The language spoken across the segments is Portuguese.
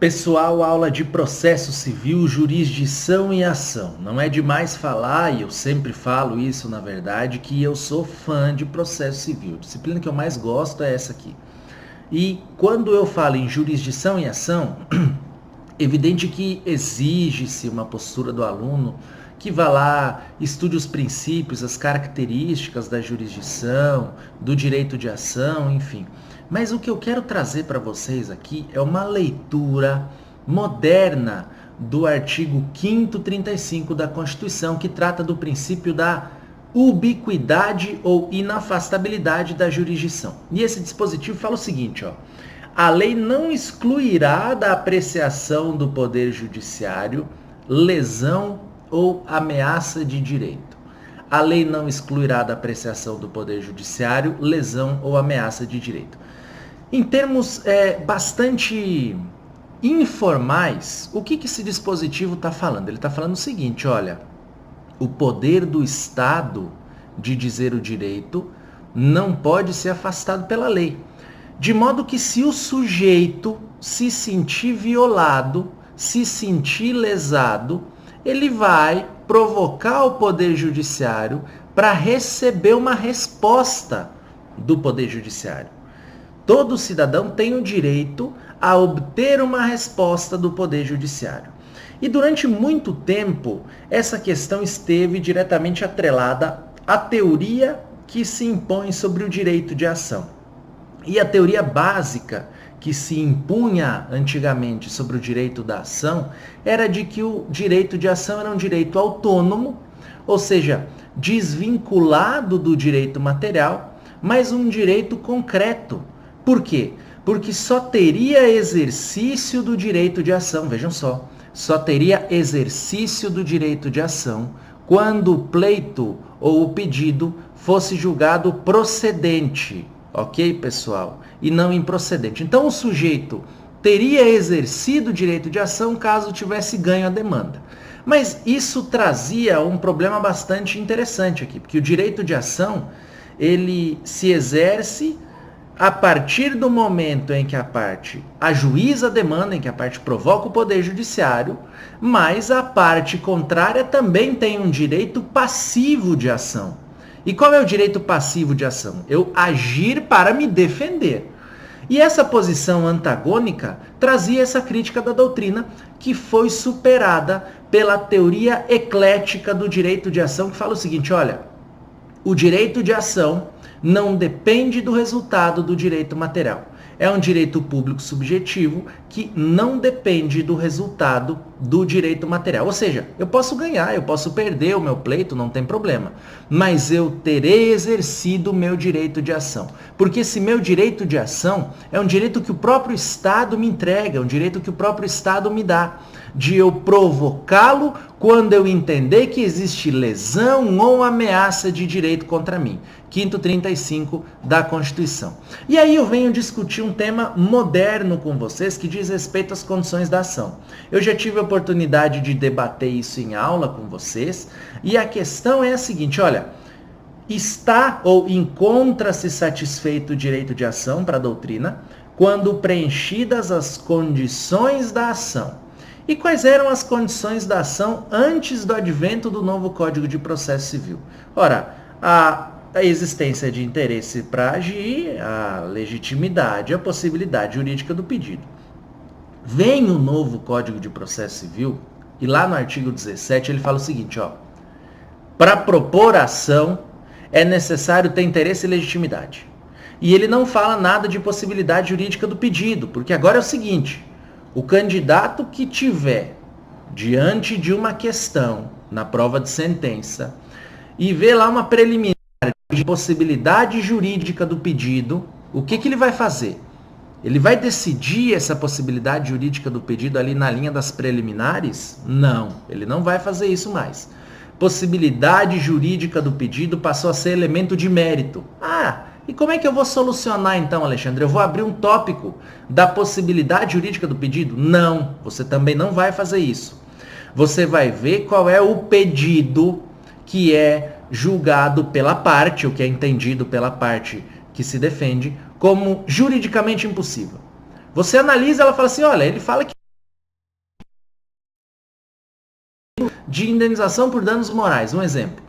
Pessoal, aula de processo civil, jurisdição e ação. Não é demais falar, e eu sempre falo isso na verdade, que eu sou fã de processo civil. A disciplina que eu mais gosto é essa aqui. E quando eu falo em jurisdição e ação, evidente que exige-se uma postura do aluno que vá lá, estude os princípios, as características da jurisdição, do direito de ação, enfim. Mas o que eu quero trazer para vocês aqui é uma leitura moderna do artigo 5º 35 da Constituição, que trata do princípio da ubiquidade ou inafastabilidade da jurisdição. E esse dispositivo fala o seguinte, ó: a lei não excluirá da apreciação do Poder Judiciário lesão ou ameaça de direito. A lei não excluirá da apreciação do Poder Judiciário lesão ou ameaça de direito. Em termos bastante informais, o que esse dispositivo está falando? Ele está falando o seguinte, olha: o poder do Estado de dizer o direito não pode ser afastado pela lei. De modo que se o sujeito se sentir violado, se sentir lesado, ele vai provocar o Poder Judiciário para receber uma resposta do Poder Judiciário. Todo cidadão tem o direito a obter uma resposta do Poder Judiciário. E durante muito tempo, essa questão esteve diretamente atrelada à teoria que se impõe sobre o direito de ação. E a teoria básica que se impunha antigamente sobre o direito da ação era de que o direito de ação era um direito autônomo, ou seja, desvinculado do direito material, mas um direito concreto. Por quê? Porque só teria exercício do direito de ação, vejam só teria exercício do direito de ação quando o pleito ou o pedido fosse julgado procedente, ok, pessoal? E não improcedente. Então o sujeito teria exercido o direito de ação caso tivesse ganho a demanda. Mas isso trazia um problema bastante interessante aqui, porque o direito de ação, ele se exerce a partir do momento em que a parte ajuiza a demanda, em que a parte provoca o Poder Judiciário, mas a parte contrária também tem um direito passivo de ação. E qual é o direito passivo de ação? Eu agir para me defender. E essa posição antagônica trazia essa crítica da doutrina, que foi superada pela teoria eclética do direito de ação, que fala o seguinte, olha: o direito de ação não depende do resultado do direito material. É um direito público subjetivo que não depende do resultado do direito material. Ou seja, eu posso ganhar, eu posso perder o meu pleito, não tem problema. Mas eu terei exercido o meu direito de ação. Porque esse meu direito de ação é um direito que o próprio Estado me entrega, é um direito que o próprio Estado me dá, de eu provocá-lo quando eu entender que existe lesão ou ameaça de direito contra mim. 5º 35 da Constituição. E aí eu venho discutir um tema moderno com vocês que diz respeito às condições da ação. Eu já tive a oportunidade de debater isso em aula com vocês, e a questão é a seguinte, olha: está ou encontra-se satisfeito o direito de ação para a doutrina quando preenchidas as condições da ação. E quais eram as condições da ação antes do advento do novo Código de Processo Civil? Ora, a existência de interesse para agir, a legitimidade, a possibilidade jurídica do pedido. Vem o novo Código de Processo Civil e lá no artigo 17 ele fala o seguinte, ó: para propor ação é necessário ter interesse e legitimidade. E ele não fala nada de possibilidade jurídica do pedido, porque agora é o seguinte: o candidato que tiver diante de uma questão na prova de sentença e vê lá uma preliminar de possibilidade jurídica do pedido, o que ele vai fazer? Ele vai decidir essa possibilidade jurídica do pedido ali na linha das preliminares? Não, ele não vai fazer isso mais. Possibilidade jurídica do pedido passou a ser elemento de mérito. E como é que eu vou solucionar então, Alexandre? Eu vou abrir um tópico da possibilidade jurídica do pedido? Não, você também não vai fazer isso. Você vai ver qual é o pedido que é julgado pela parte, o que é entendido pela parte que se defende, como juridicamente impossível. Você analisa, ela fala assim, olha, ele fala que de indenização por danos morais. Um exemplo.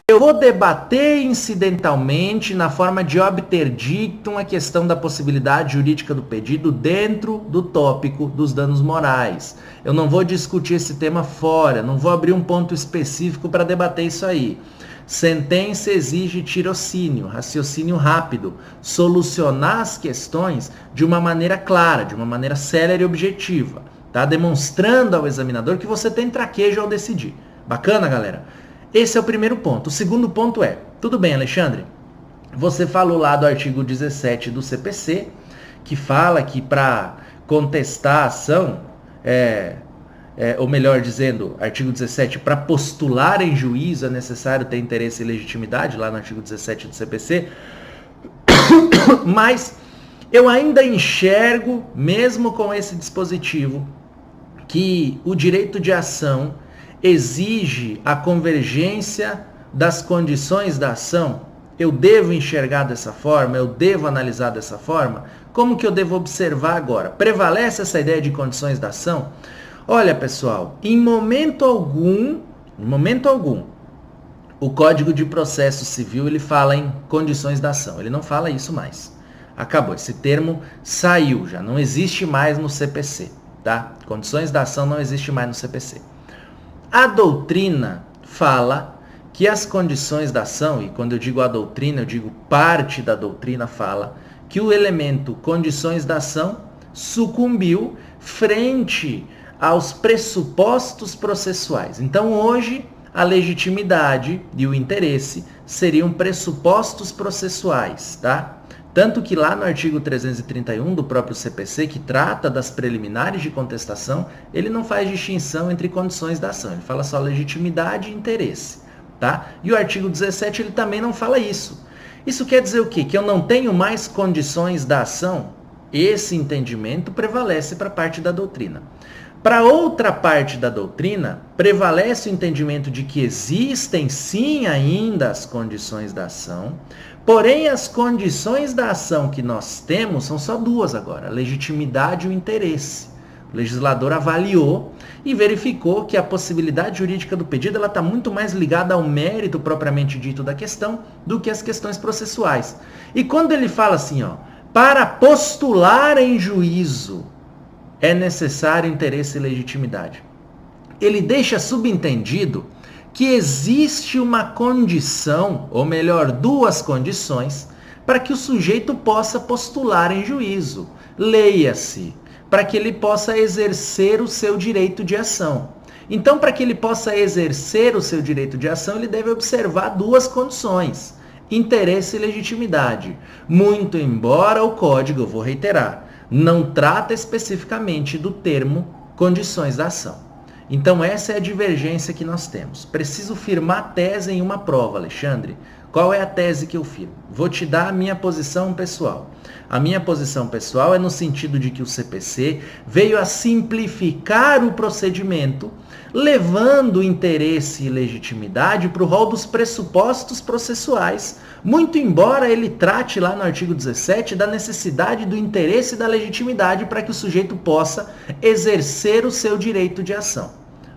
Eu vou debater incidentalmente, na forma de obter dictum, a questão da possibilidade jurídica do pedido dentro do tópico dos danos morais. Eu não vou discutir esse tema fora, não vou abrir um ponto específico para debater isso aí. Sentença exige tirocínio, raciocínio rápido, solucionar as questões de uma maneira clara, de uma maneira célere e objetiva, tá? Demonstrando ao examinador que você tem traquejo ao decidir. Bacana, galera? Esse é o primeiro ponto. O segundo ponto é, tudo bem, Alexandre, você falou lá do artigo 17 do CPC, que fala que para contestar a ação, ou melhor dizendo, artigo 17, para postular em juízo é necessário ter interesse e legitimidade, lá no artigo 17 do CPC, mas eu ainda enxergo, mesmo com esse dispositivo, que o direito de ação exige a convergência das condições da ação. Eu devo enxergar dessa forma, eu devo analisar dessa forma. Como que eu devo observar agora? Prevalece essa ideia de condições da ação? Olha, pessoal, em momento algum, o Código de Processo Civil ele fala em condições da ação. Ele não fala isso mais. Acabou, esse termo saiu, já não existe mais no CPC, tá? Condições da ação não existe mais no CPC. A doutrina fala que as condições da ação, e quando eu digo a doutrina, eu digo parte da doutrina, fala que o elemento condições da ação sucumbiu frente aos pressupostos processuais. Então, hoje, a legitimidade e o interesse seriam pressupostos processuais, tá? Tanto que lá no artigo 331 do próprio CPC, que trata das preliminares de contestação, ele não faz distinção entre condições da ação, ele fala só legitimidade e interesse, tá? E o artigo 17 ele também não fala isso. Isso quer dizer o quê? Que eu não tenho mais condições da ação? Esse entendimento prevalece para a parte da doutrina. Para outra parte da doutrina, prevalece o entendimento de que existem sim ainda as condições da ação, porém as condições da ação que nós temos são só duas agora, a legitimidade e o interesse. O legislador avaliou e verificou que a possibilidade jurídica do pedido está muito mais ligada ao mérito propriamente dito da questão do que as questões processuais. E quando ele fala assim, ó, para postular em juízo, é necessário interesse e legitimidade. Ele deixa subentendido que existe uma condição, ou melhor, duas condições, para que o sujeito possa postular em juízo. Leia-se, para que ele possa exercer o seu direito de ação. Então, para que ele possa exercer o seu direito de ação, ele deve observar duas condições: interesse e legitimidade. Muito embora o código, eu vou reiterar, não trata especificamente do termo condições da ação. Então essa é a divergência que nós temos. Preciso firmar tese em uma prova, Alexandre. Qual é a tese que eu firmo? Vou te dar a minha posição pessoal. A minha posição pessoal é no sentido de que o CPC veio a simplificar o procedimento, levando interesse e legitimidade para o rol dos pressupostos processuais, muito embora ele trate lá no artigo 17 da necessidade do interesse e da legitimidade para que o sujeito possa exercer o seu direito de ação,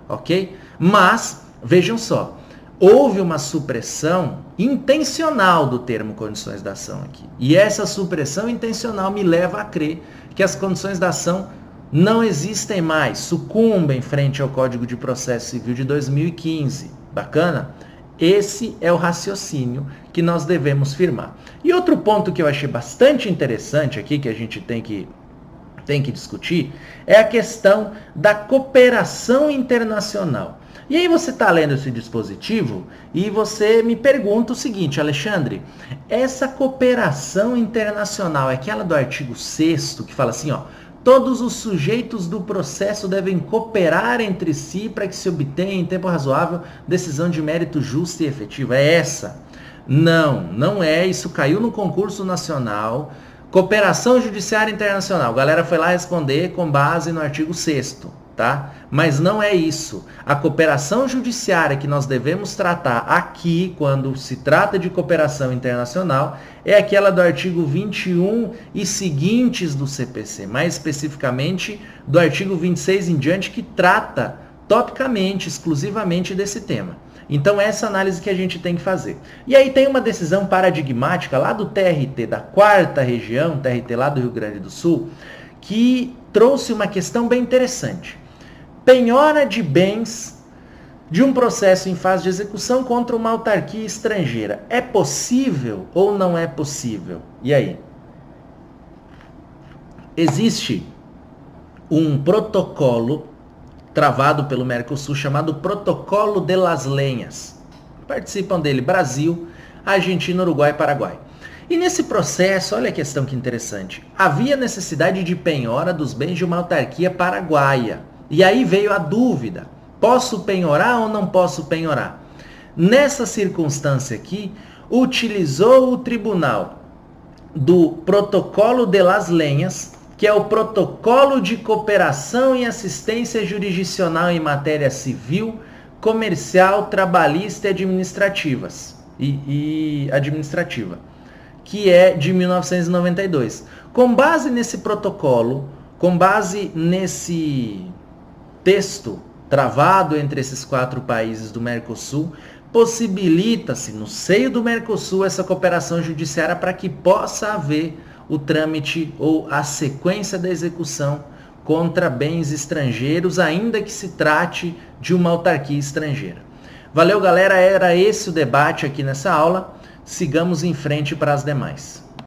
ok? Mas, vejam só, houve uma supressão intencional do termo condições da ação aqui. E essa supressão intencional me leva a crer que as condições da ação não existem mais, sucumbem frente ao Código de Processo Civil de 2015. Bacana? Esse é o raciocínio que nós devemos firmar. E outro ponto que eu achei bastante interessante aqui, que a gente tem que discutir, é a questão da cooperação internacional. E aí você está lendo esse dispositivo e você me pergunta o seguinte, Alexandre, essa cooperação internacional é aquela do artigo 6º que fala assim, ó, todos os sujeitos do processo devem cooperar entre si para que se obtenha em tempo razoável decisão de mérito justa e efetiva. É essa? Não é. Isso caiu no concurso nacional. Cooperação judiciária internacional. A galera foi lá responder com base no artigo 6º, tá? Mas não é isso. A cooperação judiciária que nós devemos tratar aqui, quando se trata de cooperação internacional, é aquela do artigo 21 e seguintes do CPC, mais especificamente do artigo 26 em diante, que trata topicamente, exclusivamente desse tema. Então essa análise que a gente tem que fazer. E aí tem uma decisão paradigmática lá do TRT da 4ª região, TRT lá do Rio Grande do Sul, que trouxe uma questão bem interessante. Penhora de bens de um processo em fase de execução contra uma autarquia estrangeira. É possível ou não é possível? E aí? Existe um protocolo travado pelo Mercosul chamado Protocolo de las Lenhas. Participam dele Brasil, Argentina, Uruguai e Paraguai. E nesse processo, olha a questão que interessante, havia necessidade de penhora dos bens de uma autarquia paraguaia. E aí veio a dúvida, posso penhorar ou não posso penhorar? Nessa circunstância aqui, utilizou o tribunal do Protocolo de las Lenhas, que é o Protocolo de Cooperação e Assistência Jurisdicional em Matéria Civil, Comercial, Trabalhista e Administrativa, que é de 1992. Com base nesse protocolo, com base nesse texto travado entre esses 4 países do Mercosul, possibilita-se no seio do Mercosul essa cooperação judiciária para que possa haver o trâmite ou a sequência da execução contra bens estrangeiros, ainda que se trate de uma autarquia estrangeira. Valeu, galera, era esse o debate aqui nessa aula. Sigamos em frente para as demais.